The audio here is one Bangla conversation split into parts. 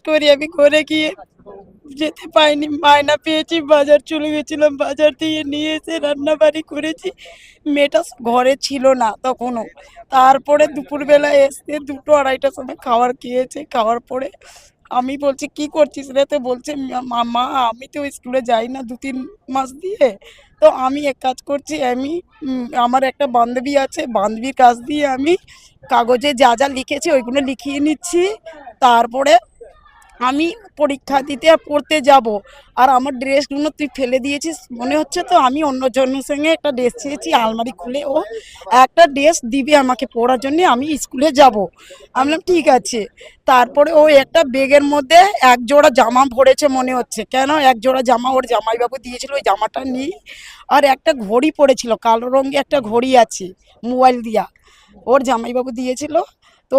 করি আমি ঘরে গিয়ে যেতে পাইনি, মায়না পেয়েছি, বাজার চলে গেছিলাম, বাজার থেকে নিয়ে এসে রান্না বাড়ি করেছি। মেয়েটা ঘরে ছিল না তখনও। তারপরে দুপুরবেলা এসে 2টো-2:30টার সময় খাবার খেয়েছে। খাওয়ার পরে আমি বলছি কি করছিস রে? তো বলছে মা আমি তো স্কুলে যাই না 2-3 মাস দিয়ে, তো আমি এক কাজ করছি, আমি আমার একটা বান্ধবী আছে, বান্ধবীর কাছ দিয়ে আমি কাগজে যা যা লিখেছি ওইগুলো লিখিয়ে নিচ্ছি। তারপরে আমি পরীক্ষা দিতে আর পড়তে যাব। আর আমার ড্রেসগুলো তুই ফেলে দিয়েছিস মনে হচ্ছে, তো আমি অন্যজনের সঙ্গে একটা ড্রেস চেয়েছি, আলমারি খুলে ও একটা ড্রেস দিবে আমাকে পরার জন্য, আমি স্কুলে যাব। আমি বললাম ঠিক আছে। তারপরে ও একটা ব্যাগের মধ্যে এক জোড়া জামা ভরেছে মনে হচ্ছে, কেন এক জোড়া জামা ওর জামাইবাবু দিয়েছিল, ওই জামাটা নিই। আর একটা ঘড়ি পড়েছিল, কালো রঙের একটা ঘড়ি আছে মোবাইল দিয়া, ওর জামাইবাবু দিয়েছিল। তো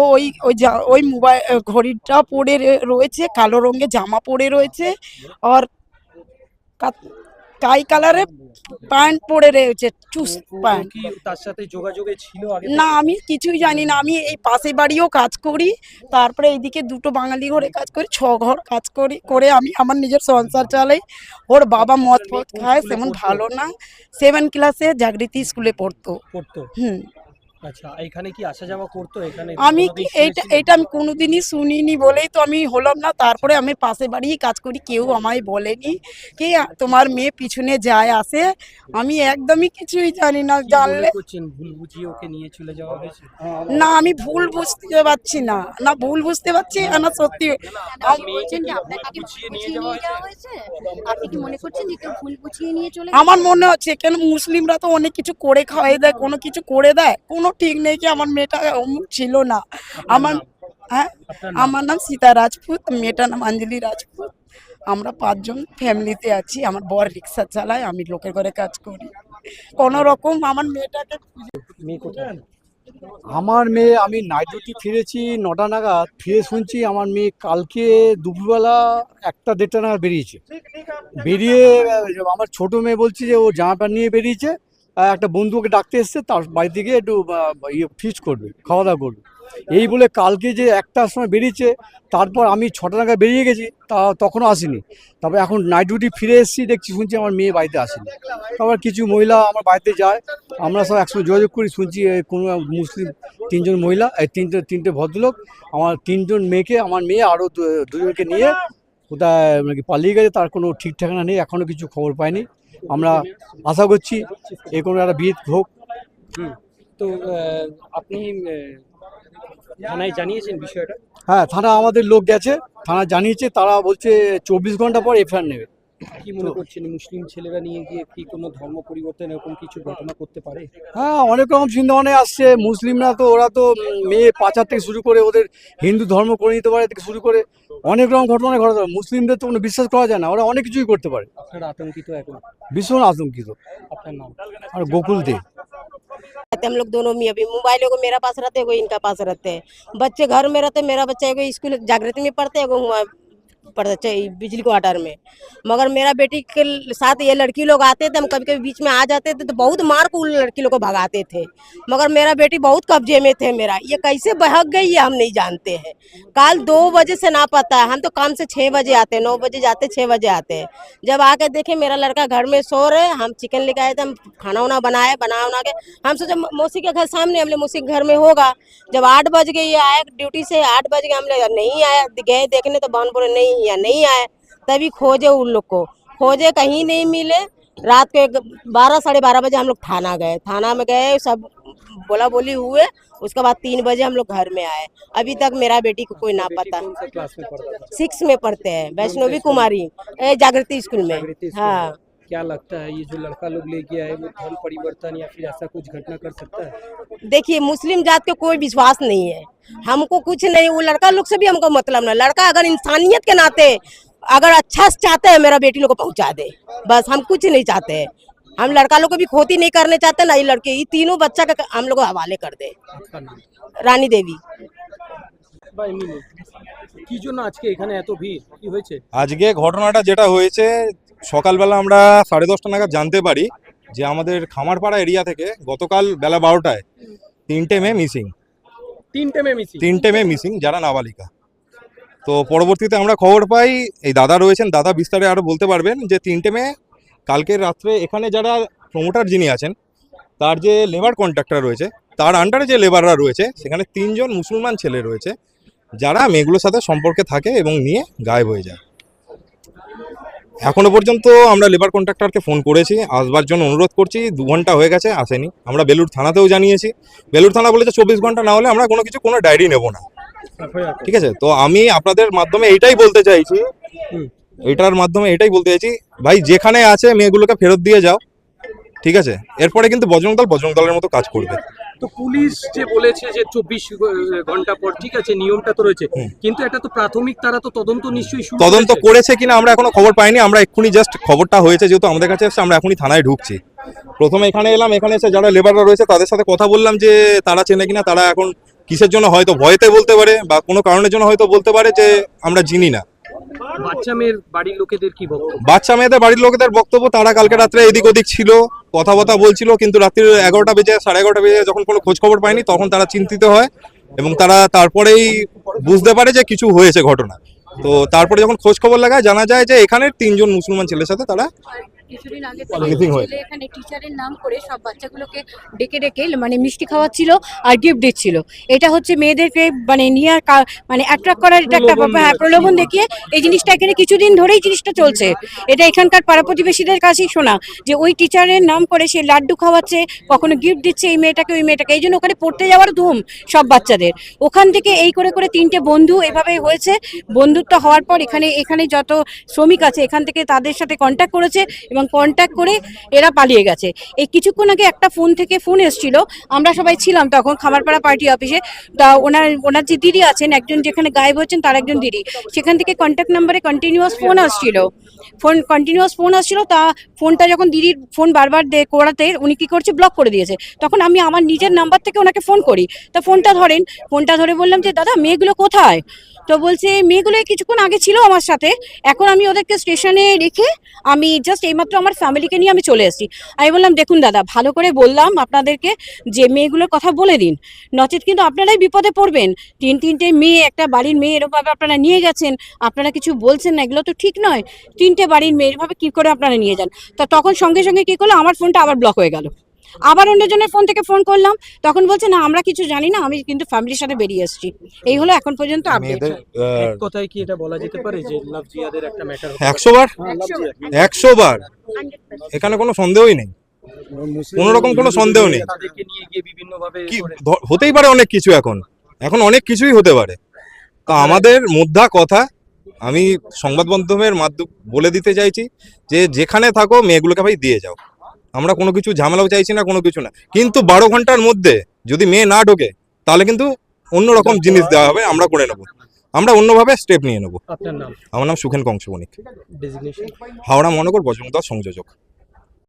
ওই মোবাইল ঘড়িটা পরে রয়েছে, কালো রঙের জামা পরে রয়েছে, আর কাই কালারের প্যান্ট পরে রয়েছে, চুস প্যান্ট। কি তার সাথে যোগাযোগে ছিল আগে না, থেকে? আমি কিছুই জানি না। আমি এই পাশের বাড়িও কাজ করি, তারপরে এইদিকে 2টো বাঙালি ঘরে কাজ করি, 6 ঘর কাজ করি, করে আমি আমার নিজের সংসার চালাই। ওর বাবা মদ ফদ খায়, তেমন ভালো না। 7 ক্লাসে জাগৃতি স্কুলে পড়তো। পড়তো? হুম। আচ্ছা, এখানে কি আসা যাওয়া করতো? এখানে আমি কোনোদিন এইটা শুনেছিলেন? এইটা আমি কোনোদিনই শুনিনি বলেই তো আমি হলাম না। তারপরে আমি পাশে বাড়িই কাজ করি, কেউ আমায় বলেনি কি তোমার মেয়ে পিছনে যায় আসে। আমি একদমই কিছুই জানি না। কি মনে জানলে করছেন, ভুল বুঝিয়ে ওকে নিয়ে চলে যাওয়া হয়েছে? না, আমি ভুল বুঝতে পারছি না, না ভুল বুঝতে পারছি না সত্যি। আপনার মেয়েকে বলছেন কি যে ভুল আপনাকে বুঝিয়ে ভুল নিয়ে বুঝিয়ে যাওয়া নিয়ে যাওয়া হয়েছে? হয়েছে? আপনি কি মনে করছেন যে কেউ ভুল বুঝিয়ে নিয়ে চলে আমার গেছে? মনে হচ্ছে, কেন মুসলিমরা তো অনেক কিছু করে খাওয়াই দেয়, কোনো কিছু করে দেয়, কোনো ঠিক নেই কি আমার মেয়েটা অমুক ছিল না। আপনার আমার নাম? হ্যাঁ, আপনার নাম? আমার নাম সীতা রাজপুত, মেয়েটার নাম অঞ্জলি রাজপুত। আমরা 5 জন ফ্যামিলিতে আছি। আমার বর রিক্সা চালায়, আমি লোকের ঘরে কাজ করি। কোনো রকম আমার মেয়েটাকে মেয়ে কোথায়? আমার মেয়ে, আমি নাইট ডিউটি ফিরেছি 9টা নাগাদ, ফিরে শুনছি আমার মেয়ে কালকে দুপুরবেলা 1টা-1:30টা নাগাদ বেরিয়েছে। বেরিয়ে আমার ছোট মেয়ে বলছে যে ও জামা প্যান্ট নিয়ে বেরিয়েছে, একটা বন্ধু ওকে ডাকতে এসছে, তার বাড়ি থেকে একটু ফিস্ট করবে, খাওয়া দাওয়া করবে। এই বলে কালকে যে 1টার সময় বেরিয়েছে, তারপর আমি 6টা নাগাদ বেরিয়ে গেছি, তখনও আসেনি। তারপর এখন নাইট ডিউটি ফিরে এসেছি, দেখছি শুনছি আমার মেয়ে বাড়িতে আসেনি। তারপর কিছু মহিলা আমার বাড়িতে যায়, আমরা সব একসঙ্গে যোগাযোগ করি, শুনছি কোনো মুসলিম 3জন মহিলা, তিনটে ভদ্রলোক আমার 3জন মেয়েকে, আমার মেয়ে আরও দুজনকে নিয়ে কোথায় নাকি পালিয়ে গেছে, তার কোনো ঠিক ঠিকানা নেই, এখনও কিছু খবর পাইনি। আমরা আশা করছি কোনো একটা বিয়ে হোক। হুম। তো আপনি থানায় জানিয়েছেন বিষয়টা? হ্যাঁ, থানা আমাদের লোক গেছে, থানা জানিয়েছে, তারা বলছে 24 ঘন্টা পর এফআইআর নেবে। কি মনে করছেন, মুসলিম ছেলেরা নিয়ে গিয়ে কি কোনো ধর্ম পরিবর্তন এরকম কিছু ঘটনা করতে পারে? হ্যাঁ, অনেক রকম চিন্তা ভাবনা আসছে। মুসলিমরা তো ওরা তো মেয়ে পাচার থেকে শুরু করে ওদের হিন্দু ধর্ম করে নিতে পারে থেকে শুরু করে অনেক রকম ঘটনা ঘটাতে পারে। মুসলিমদের তো কোনো বিশ্বাস করা যায় না, ওরা অনেক কিছুই করতে পারে। আপনারা আতঙ্কিত এখন? ভীষণ আতঙ্কিত। আপনার নাম? আর গোকুল দে। हम लोग दोनों मियाँ भी मोबाइल को मेरा पास रहते हैं, कोई इनका पास रहते हैं। बच्चे घर में रहते हैं, मेरा बच्चा एगो स्कूल जागृति में पढ़ते है, एगो वहाँ पढ़ते चाहिए बिजली क्वार्टर में। मगर मेरा बेटी के साथ ये लड़की लोग आते थे, हम कभी कभी बीच में आ जाते थे तो बहुत मार को लड़की लोग को भगाते थे। मगर मेरा बेटी बहुत कब्जे में थे मेरा, ये कैसे बहक गई ये हम नहीं जानते हैं। कल 2 बजे से ना पता है, हम तो काम से 6 बजे आते हैं, 9 बजे जाते 6 बजे आते हैं। जब आके देखे मेरा लड़का घर में सो रहे, हम चिकन लेके आए थे, हम खाना वाना बनाए, बना के हम सोचे मौसी के घर सामने, हमने मौसी के घर में होगा। जब 8 बज गए ये आए ड्यूटी से, 8 बज गए, हमने नहीं आया, गए देखने तो बहन बोले नहीं या नहीं आए। तभी खोजे उन लोग को, खोजे कहीं नहीं मिले। रात के 12-12:30 बजे हम लोग थाना गए, थाना में गए, सब बोला बोली हुए। उसके बाद 3 बजे हम लोग घर में आए। अभी तक मेरा बेटी को कोई ना पता। कौन सा क्लास में पढ़ता था? 6 में पढ़ते हैं, वैष्णवी कुमारी जागृति स्कूल में। जागृति स्कूल हाँ, में। क्या लगता है ये जो लड़का लोग लेके आए वो धर्म परिवर्तन या फिर ऐसा कुछ घटना कर सकता है? देखिए मुस्लिम जात के कोई विश्वास नहीं है, हमको कुछ नहीं। वो लड़का लोग से भी हमको मतलब नहीं। लड़का अगर इंसानियत के नाते अगर अच्छा से चाहते हैं, मेरा बेटी लोग को पहुंचा दे, बस हम कुछ नहीं चाहते हैं। हम लड़का लोग को भी खोती नहीं करने चाहते ना, ये लड़के, ये तीनों बच्चा का हम लोग हवाले कर दे। आपका नाम? रानी देवी। বা এমনি কি জন্য আজকে এখানে এত ভিড়, কি হয়েছে? আজকে ঘটনাটা যেটা হয়েছে, সকালবেলা আমরা 10:30 নাগাদ জানতে পারি যে আমাদের খামারপাড়া এরিয়া থেকে গতকাল বেলা 12টায় 3টে মেয়ে মিসিং। 3টে মেয়ে মিসিং? 3টে মেয়ে মিসিং যারা নাবালিকা। তো পরবর্তীতে আমরা খবর পাই, এই দাদা রয়েছেন, দাদা বিস্তারে আরও বলতে পারবেন, যে 3টে মেয়ে কালকের রাত্রে এখানে যারা প্রমোটার যিনি আছেন তার যে লেবার কন্ট্রাক্টর রয়েছে তার আন্ডারে যে লেবাররা রয়েছে সেখানে 3জন মুসলমান ছেলে রয়েছে যারা মেয়েগুলোর সাথে সম্পর্কে থাকে এবং নিয়ে গায়েব হয়ে যায়। এখনো পর্যন্ত আমরা লেবার কন্ট্রাক্টরকে ফোন করেছি, আসবার জন্য অনুরোধ করছি, 2 ঘন্টা হয়ে গেছে, আসেনি। আমরা বেলুড় থানাতেও জানিয়েছি, বেলুড় থানা বলেছে 24 ঘন্টা না হলে আমরা কোনো ডায়েরি নেব না। ঠিক আছে, তো আমি আপনাদের মাধ্যমে এটাই বলতে চাইছি, ভাই যেখানে আছে মেয়েগুলোকে ফেরত দিয়ে যাও। ঠিক আছে, এরপরে কিন্তু বজরং দলের মতো কাজ করবে। তো পুলিশ যে বলেছে যে 24 ঘন্টা পর, ঠিক আছে নিয়মটা তো রয়েছে, কিন্তু এটা তো প্রাথমিক, তারা তো তদন্ত নিশ্চয়ই শুরু তদন্ত করেছে কিনা আমরা এখনো খবর পাইনি। আমরা এক্ষুনি জাস্ট খবরটা হয়েছে যেহেতু আমাদের কাছে এসে আমরা এখনই থানায় ঢুকছি। প্রথমে এখানে এলাম, এখানে এসে যারা লেবাররা রয়েছে তাদের সাথে কথা বললাম যে তারা চেনে কিনা, তারা এখন কিসের জন্য হয়তো ভয়েতে বলতে পারে বা কোনো কারণের জন্য হয়তো বলতে পারে যে আমরা চিনি না। বাচ্চা মেয়ের বাড়ির লোকেদের কি বক্তব্য? বাচ্চা মেয়েদের বাড়ির লোকেদের বক্তব্য, তারা কালকে রাত্রে এদিক ওদিক ছিল, কথাবার্তা বলছিল, কিন্তু রাত্রির 11টা বেজে 11:30 বেজে যখন কোনো খোঁজ খবর পায়নি তখন তারা চিন্তিত হয় এবং তারা তারপরেই বুঝতে পারে যে কিছু হয়েছে ঘটনা। তো তারপরে যখন খোঁজ খবর লাগায় জানা যায় যে এখানে 3জন মুসলমান ছেলের সাথে তারা কিছুদিন আগে Missing হয়েছে। ছেলে এখানে টিচারের নাম করে সব বাচ্চাগুলোকে ডেকে ডেকে মানে মিষ্টি খাওয়াচ্ছিল আর গিফট দিচ্ছিল। এটা হচ্ছে মেয়েদেরকে মানে নিয়ে মানে অ্যাট্রাক্ট করার এটা একটা প্রলোভন দেখিয়ে এই জিনিসটা এখানে কিছুদিন ধরেই জিনিসটা চলছে। এটা এখানকার পাড়া প্রতিবেশীদের কাছেই শোনা যে ওই টিচারের নাম করে সে লাড্ডু খাওয়াচ্ছে, কখনো গিফট দিচ্ছে এই মেয়েটাকে ওই মেয়েটাকে, এই জন্য ওখানে পড়তে যাওয়ার ধুম সব বাচ্চাদের। ওখান থেকে এই করে করে 3টে বন্ধু এভাবে হয়েছে। বন্ধুত্ব হওয়ার পর এখানে যত শ্রমিক আছে এখান থেকে তাদের সাথে কন্ট্যাক্ট করেছে এবং কন্ট্যাক্ট করে এরা পালিয়ে গেছে। এই কিছুক্ষণ আগে একটা ফোন এসেছিল, আমরা সবাই ছিলাম তখন খামারপাড়া পার্টি অফিসে। তা ওনার যে দিদি আছেন, একজন যেখানে গায়েব হচ্ছেন তার একজন দিদি, সেখান থেকে কন্ট্যাক্ট নাম্বারে কন্টিনিউয়াস ফোন আসছিল। তা ফোনটা যখন দিদির ফোন বারবার করাতে উনি কি করছে, ব্লক করে দিয়েছে। তখন আমি আমার নিজের নাম্বার থেকে ওনাকে ফোন করি, তা ফোনটা ধরে বললাম যে দাদা মেয়েগুলো কোথায়? তো বলছে মেয়েগুলো কিছুক্ষণ আগে ছিল আমার সাথে, এখন আমি ওদেরকে স্টেশনে রেখে আমি জাস্ট এইমাত্র আমার ফ্যামিলিকে নিয়ে আমি চলে এসেছি। আমি বললাম দেখুন দাদা, ভালো করে বললাম আপনাদেরকে যে মেয়েগুলোর কথা বলে দিন, নচেত কিন্তু আপনারাই বিপদে পড়বেন। 3টে মেয়ে, একটা বাড়ির মেয়ে এরকমভাবে আপনারা নিয়ে গেছেন, আপনারা কিছু বলছেন না, এগুলো তো ঠিক নয়। 3টে বাড়ির মেয়ে এভাবে কি করে আপনারা নিয়ে যান? তা তখন সঙ্গে সঙ্গে কি করলো, আমার ফোনটা আবার ব্লক হয়ে গেল। আবার অন্যজনের ফোন থেকে ফোন করলাম, তখন বলছে না আমরা কিছু জানি না, আমি কিন্তু ফ্যামিলির সাথে বেরিয়ে এসেছি। এই হলো এখন পর্যন্ত আপডেট। মেয়েদের এক কথায় কি এটা বলা যেতে পারে যে লাভ জিহাদের একটা ম্যাটার? 100 বার 100 বার এখানে কোনো সন্দেহই নেই, কোনো রকম কোনো সন্দেহ নেই। তাদেরকে নিয়ে গিয়ে বিভিন্ন ভাবে কি হতেই পারে, অনেক কিছু এখন অনেক কিছুই হতে পারে। তো আমাদের মুদ্রা কথা আমি সংবাদ মাধ্যমের মাধ্যমে বলে দিতে চাইছি যে যেখানে থাকো মেয়েগুলোকে ভাই দিয়ে যাও। আমরা কোনো কিছু ঝামেলাও চাইছি না, কোনো কিছু না, কিন্তু 12 ঘন্টার মধ্যে যদি মেয়ে না ঢোকে তাহলে কিন্তু অন্যরকম জিনিস দেওয়া হবে, আমরা করে নেব, আমরা অন্যভাবে স্টেপ নিয়ে নেব। আপনার নাম? আমার নাম সুখেন কংসবণিক, ডেজিগনেশন? হাওড়া মহানগর বজরং দল সংযোজক।